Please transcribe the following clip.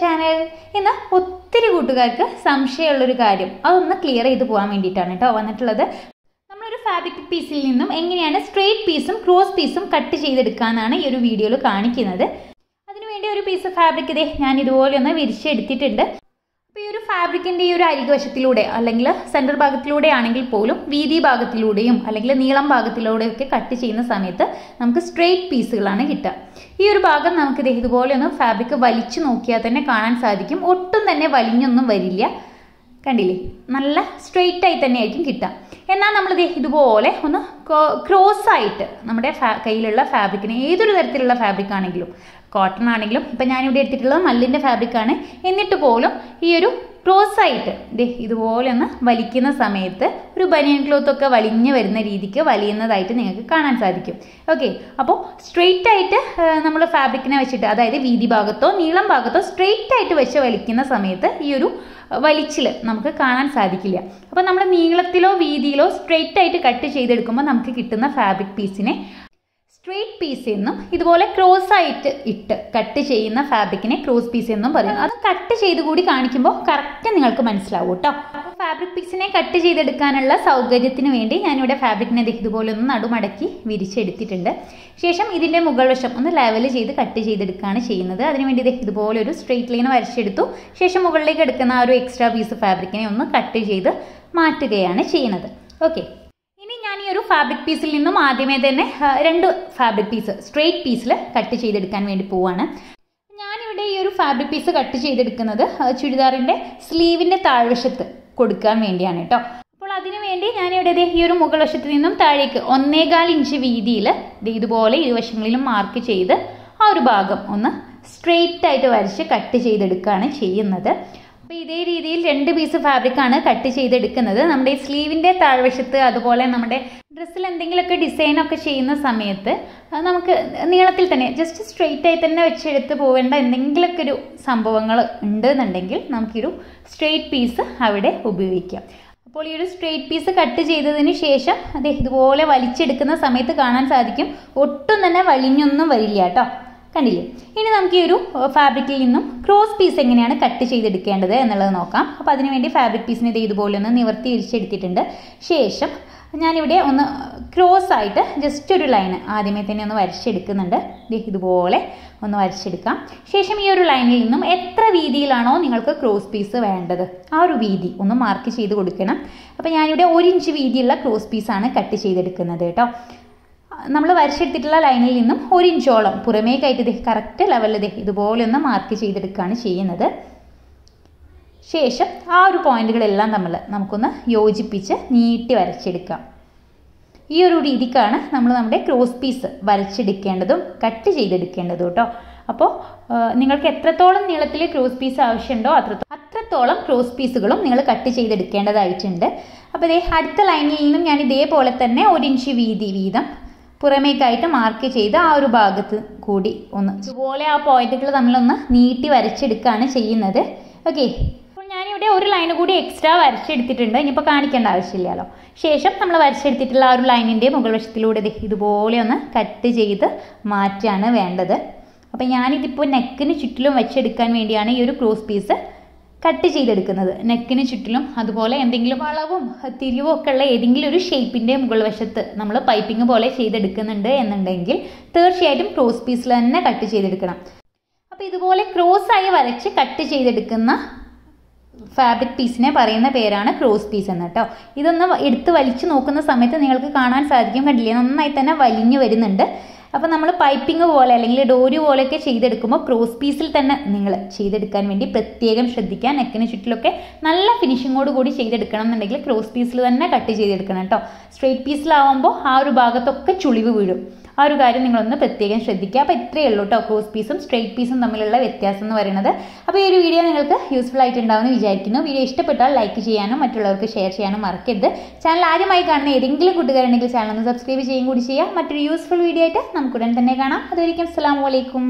Channel. ഇന്ന് ഒത്തിരി കൂട്ടുകാർക്ക് സംശയമുള്ളൊരു കാര്യം അതൊന്ന് ക്ലിയർ ചെയ്ത് പോകാൻ വേണ്ടിയിട്ടാണ് കേട്ടോ വന്നിട്ടുള്ളത്. നമ്മളൊരു ഫാബ്രിക് പീസിൽ നിന്നും എങ്ങനെയാണ് സ്ട്രെയിറ്റ് പീസും ക്രോസ് പീസും കട്ട് ചെയ്തെടുക്കാനാണ് ഈ ഒരു വീഡിയോയിൽ കാണിക്കുന്നത്. അതിനുവേണ്ടി ഒരു പീസ് ഫാബ്രിക് ഞാൻ ഇതുപോലെ ഒന്ന് വിരിച്ചെടുത്തിട്ടുണ്ട്. അപ്പോൾ ഈ ഒരു ഫാബ്രിക്കിൻ്റെ ഈ ഒരു അരികുവശത്തിലൂടെ അല്ലെങ്കിൽ സെൻറ്റർ ഭാഗത്തിലൂടെ ആണെങ്കിൽ പോലും വീതി ഭാഗത്തിലൂടെയും അല്ലെങ്കിൽ നീളം ഭാഗത്തിലൂടെയൊക്കെ കട്ട് ചെയ്യുന്ന സമയത്ത് നമുക്ക് സ്ട്രെയിറ്റ് പീസുകളാണ് കിട്ടുക. ഈ ഒരു ഭാഗം നമുക്ക് ഇതുപോലെ ഒന്ന് ഫാബ്രിക് വലിച്ചു നോക്കിയാൽ തന്നെ കാണാൻ സാധിക്കും. ഒട്ടും തന്നെ വലിഞ്ഞൊന്നും വരില്ല. കണ്ടില്ലേ, നല്ല സ്ട്രെയിറ്റ് ആയി തന്നെ ആയിരിക്കും കിട്ടുക. എന്നാൽ നമ്മൾ ഇതുപോലെ ഒന്ന് ക്രോസ് ആയിട്ട് നമ്മുടെ കയ്യിലുള്ള ഫാബ്രിക്കിന് ഏതൊരു തരത്തിലുള്ള ഫാബ്രിക് ആണെങ്കിലും കോട്ടൺ ആണെങ്കിലും ഇപ്പം ഞാനിവിടെ എടുത്തിട്ടുള്ളത് മല്ലിൻ്റെ ഫാബ്രിക്കാണ്, എന്നിട്ട് പോലും ഈ ഒരു ക്രോസ് ആയിട്ട് ഇതുപോലെ ഒന്ന് വലിക്കുന്ന സമയത്ത് ഒരു ബനിയൻ ക്ലോത്ത് ഒക്കെ വലിഞ്ഞു വരുന്ന രീതിക്ക് വലിയുന്നതായിട്ട് നിങ്ങൾക്ക് കാണാൻ സാധിക്കും. ഓക്കെ, അപ്പോൾ സ്ട്രെയിറ്റ് ആയിട്ട് നമ്മൾ ഫാബ്രിക്കിനെ വെച്ചിട്ട്, അതായത് വീതി ഭാഗത്തോ നീളം ഭാഗത്തോ സ്ട്രെയിറ്റ് ആയിട്ട് വെച്ച് വലിക്കുന്ന സമയത്ത് ഈ ഒരു വലിച്ചിൽ നമുക്ക് കാണാൻ സാധിക്കില്ല. അപ്പോൾ നമ്മൾ നീളത്തിലോ വീതിയിലോ സ്ട്രെയിറ്റ് ആയിട്ട് കട്ട് ചെയ്തെടുക്കുമ്പോൾ നമുക്ക് കിട്ടുന്ന ഫാബ്രിക് പീസിനെ സ്ട്രെയിറ്റ് പീസ് എന്നും ഇതുപോലെ ക്രോസ് ആയിട്ട് ഇട്ട് കട്ട് ചെയ്യുന്ന ഫാബ്രിക്കിനെ ക്രോസ് പീസ് എന്നും പറയും. അത് കട്ട് ചെയ്ത് കൂടി കാണിക്കുമ്പോൾ കറക്റ്റ് നിങ്ങൾക്ക് മനസ്സിലാവും കേട്ടോ. അപ്പോൾ ഫാബ്രിക് പീസിനെ കട്ട് ചെയ്തെടുക്കാനുള്ള സൗകര്യത്തിന് വേണ്ടി ഞാനിവിടെ ഫാബ്രിക്കിനെ ഇതുപോലെ ഒന്ന് നടുമടക്കി വിരിച്ചെടുത്തിട്ടുണ്ട്. ശേഷം ഇതിൻ്റെ മുകൾ വശം ഒന്ന് ലെവൽ ചെയ്ത് കട്ട് ചെയ്തെടുക്കുകയാണ് ചെയ്യുന്നത്. അതിനുവേണ്ടി ഇതുപോലെ ഒരു സ്ട്രെയിറ്റ് ലൈൻ വരച്ചെടുത്തു. ശേഷം മുകളിലേക്ക് എടുക്കുന്ന ആ ഒരു എക്സ്ട്രാ പീസ് ഫാബ്രിക്കിനെ ഒന്ന് കട്ട് ചെയ്ത് മാറ്റുകയാണ് ചെയ്യുന്നത്. ഓക്കെ, ഇനി ഞാൻ ഈ ഒരു ഫാബ്രിക് പീസിൽ നിന്നും ആദ്യമേ തന്നെ രണ്ട് ഫാബ്രിക് പീസ് സ്ട്രെയിറ്റ് പീസിൽ കട്ട് ചെയ്തെടുക്കാൻ വേണ്ടി പോവാണ്. ഞാനിവിടെ ഈ ഒരു ഫാബ്രിക് പീസ് കട്ട് ചെയ്തെടുക്കുന്നത് ചുരിദാറിൻ്റെ സ്ലീവിൻ്റെ താഴ്വശത്ത് കൊടുക്കാൻ വേണ്ടിയാണ് കേട്ടോ. അപ്പോൾ അതിനു വേണ്ടി ഞാനിവിടെ ഈ ഒരു മുകൾ വശത്ത് നിന്നും താഴേക്ക് 1.25 ഇഞ്ച് വീതിയിൽ ഇതുപോലെ ഇരുവശങ്ങളിലും മാർക്ക് ചെയ്ത് ആ ഒരു ഭാഗം ഒന്ന് സ്ട്രെയിറ്റ് ആയിട്ട് വരച്ച് കട്ട് ചെയ്തെടുക്കുകയാണ് ചെയ്യുന്നത്. അപ്പോൾ ഇതേ രീതിയിൽ രണ്ട് പീസ് ഫാബ്രിക്കാണ് കട്ട് ചെയ്തെടുക്കുന്നത്. നമ്മുടെ ഈ സ്ലീവിൻ്റെ താഴ്വശത്ത് അതുപോലെ നമ്മുടെ ഡ്രസ്സിൽ എന്തെങ്കിലുമൊക്കെ ഡിസൈനൊക്കെ ചെയ്യുന്ന സമയത്ത് നമുക്ക് നീളത്തിൽ തന്നെ ജസ്റ്റ് സ്ട്രെയിറ്റ് ആയി തന്നെ വെച്ചെടുത്ത് പോവേണ്ട എന്തെങ്കിലുമൊക്കെ ഒരു സംഭവങ്ങൾ ഉണ്ടെന്നുണ്ടെങ്കിൽ നമുക്കൊരു സ്ട്രെയിറ്റ് പീസ് അവിടെ ഉപയോഗിക്കാം. അപ്പോൾ ഈ ഒരു സ്ട്രെയിറ്റ് പീസ് കട്ട് ചെയ്തതിന് ശേഷം ഇതുപോലെ വലിച്ചെടുക്കുന്ന സമയത്ത് കാണാൻ സാധിക്കും ഒട്ടും തന്നെ വലിഞ്ഞൊന്നും വരില്ല കേട്ടോ. കണ്ടില്ലേ? ഇനി നമുക്ക് ഈ ഒരു ഫാബ്രിക്കിൽ നിന്നും ക്രോസ് പീസ് എങ്ങനെയാണ് കട്ട് ചെയ്തെടുക്കേണ്ടത് എന്നുള്ളത് നോക്കാം. അപ്പോൾ അതിനുവേണ്ടി ഫാബ്രിക് പീസിനെ ഇതുപോലെ ഒന്ന് നിവർത്തി വിരിച്ചെടുത്തിട്ടുണ്ട്. ശേഷം ഞാനിവിടെ ഒന്ന് ക്രോസ് ആയിട്ട് ജസ്റ്റ് ഒരു ലൈന് ആദ്യമേ തന്നെ ഒന്ന് വരച്ചെടുക്കുന്നുണ്ട്. ഇതുപോലെ ഒന്ന് വരച്ചെടുക്കാം. ശേഷം ഈ ഒരു ലൈനിൽ നിന്നും എത്ര വീതിയിലാണോ നിങ്ങൾക്ക് ക്രോസ് പീസ് വേണ്ടത് ആ ഒരു വീതി ഒന്ന് മാർക്ക് ചെയ്ത് കൊടുക്കണം. അപ്പോൾ ഞാനിവിടെ 1 ഇഞ്ച് വീതിയുള്ള ക്രോസ് പീസാണ് കട്ട് ചെയ്തെടുക്കുന്നത് കേട്ടോ. നമ്മൾ വരച്ചെടുത്തിട്ടുള്ള ലൈനിൽ നിന്നും 1 ഇഞ്ചോളം പുറമേക്കായിട്ട് കറക്റ്റ് ലെവലിൽ ഇതുപോലെ ഒന്ന് മാർക്ക് ചെയ്തെടുക്കുകയാണ് ചെയ്യുന്നത്. ശേഷം ആ ഒരു പോയിന്റുകളെല്ലാം നമുക്കൊന്ന് യോജിപ്പിച്ച് നീട്ടി വരച്ചെടുക്കാം. ഈ ഒരു രീതിക്കാണ് നമ്മൾ നമ്മുടെ ക്രോസ് പീസ് വരച്ചെടുക്കേണ്ടതും കട്ട് ചെയ്തെടുക്കേണ്ടതും കേട്ടോ. അപ്പോൾ നിങ്ങൾക്ക് എത്രത്തോളം നീളത്തിൽ ക്രോസ് പീസ് ആവശ്യമുണ്ടോ അത്രത്തോളം ക്രോസ് പീസുകളും നിങ്ങൾ കട്ട് ചെയ്തെടുക്കേണ്ടതായിട്ടുണ്ട്. അപ്പോൾ അടുത്ത ലൈനിൽ നിന്നും ഞാൻ ഇതേപോലെ തന്നെ 1 ഇഞ്ച് വീതി വീതം പുറമേക്കായിട്ട് മാർക്ക് ചെയ്ത് ആ ഒരു ഭാഗത്ത് കൂടി ഒന്ന് ഇതുപോലെ ആ പോയിന്റുകൾ തമ്മിലൊന്ന് നീട്ടി വരച്ചെടുക്കുകയാണ് ചെയ്യുന്നത്. ഓക്കെ, അപ്പോൾ ഞാനിവിടെ ഒരു ലൈൻ കൂടി എക്സ്ട്രാ വരച്ചെടുത്തിട്ടുണ്ട്. ഇനിയിപ്പോൾ കാണിക്കേണ്ട ആവശ്യമില്ലല്ലോ. ശേഷം നമ്മൾ വരച്ചെടുത്തിട്ടുള്ള ആ ഒരു ലൈനിൻ്റെ മുകൾ വശത്തിലൂടെ ഇതുപോലെ ഒന്ന് കട്ട് ചെയ്ത് മാറ്റാണ് വേണ്ടത്. അപ്പോൾ ഞാനിതിപ്പോൾ നെക്കിന് ചുറ്റിലും വെച്ചെടുക്കാൻ വേണ്ടിയാണ് ഈ ഒരു ക്രോസ് പീസ് കട്ട് ചെയ്തെടുക്കുന്നത്. നെക്കിന് ചുറ്റിലും അതുപോലെ എന്തെങ്കിലും വളവും തിരിവും ഒക്കെ ഉള്ള ഏതെങ്കിലും ഒരു ഷേപ്പിൻ്റെ മുകൾ വശത്ത് നമ്മൾ പൈപ്പിംഗ് പോലെ ചെയ്തെടുക്കുന്നുണ്ട് എന്നുണ്ടെങ്കിൽ തീർച്ചയായിട്ടും ക്രോസ് പീസിൽ തന്നെ കട്ട് ചെയ്തെടുക്കണം. അപ്പോൾ ഇതുപോലെ ക്രോസ് ആയി വരച്ച് കട്ട് ചെയ്തെടുക്കുന്ന ഫാബ്രിക് പീസിനെ പറയുന്ന പേരാണ് ക്രോസ് പീസ് എന്ന് കേട്ടോ. ഇതൊന്ന് എടുത്ത് വലിച്ചു നോക്കുന്ന സമയത്ത് നിങ്ങൾക്ക് കാണാൻ സാധിക്കും, കണ്ടില്ലേ, നന്നായി തന്നെ വലിഞ്ഞു വരുന്നുണ്ട്. അപ്പോൾ നമ്മൾ പൈപ്പിംഗ് പോലെ അല്ലെങ്കിൽ ഡോരി പോലെയൊക്കെ ചെയ്തെടുക്കുമ്പോൾ ക്രോസ് പീസിൽ തന്നെ നിങ്ങൾ ചെയ്തെടുക്കാൻ വേണ്ടി പ്രത്യേകം ശ്രദ്ധിക്കുക. നെക്കിന് ചുറ്റിലൊക്കെ നല്ല ഫിനിഷിങ്ങോട് കൂടി ചെയ്തെടുക്കണം എന്നുണ്ടെങ്കിൽ ക്രോസ് പീസിൽ തന്നെ കട്ട് ചെയ്തെടുക്കണം കേട്ടോ. സ്ട്രെയിറ്റ് പീസിലാവുമ്പോൾ ആ ഒരു ഭാഗത്തൊക്കെ ചുളിവ് വീഴും. ആ ഒരു കാര്യം നിങ്ങളൊന്ന് പ്രത്യേകം ശ്രദ്ധിക്കുക. അപ്പോൾ ഇത്രയേ ഉള്ളൂ കേട്ടോ ക്രോസ് പീസും സ്ട്രെയിറ്റ് പീസും തമ്മിലുള്ള വ്യത്യാസം എന്ന് പറയുന്നത്. അപ്പോൾ ഈ ഒരു വീഡിയോ നിങ്ങൾക്ക് യൂസ്ഫുൾ ആയിട്ടുണ്ടാവുമെന്ന് വിചാരിക്കുന്നു. വീഡിയോ ഇഷ്ടപ്പെട്ടാൽ ലൈക്ക് ചെയ്യാനും മറ്റുള്ളവർക്ക് ഷെയർ ചെയ്യാനും മറക്കരുത്. ചാനൽ ആദ്യമായി കാണുന്ന ഏതെങ്കിലും കൂട്ടുകാരുണ്ടെങ്കിൽ ചാനൽ ഒന്ന് സബ്സ്ക്രൈബ് ചെയ്യുകയും കൂടി ചെയ്യുക. മറ്റൊരു യൂസ്ഫുൾ വീഡിയോ ആയിട്ട് നമുക്ക് ഉടൻ തന്നെ കാണാം. അതുവരെയും അസ്സലാമു അലൈക്കും.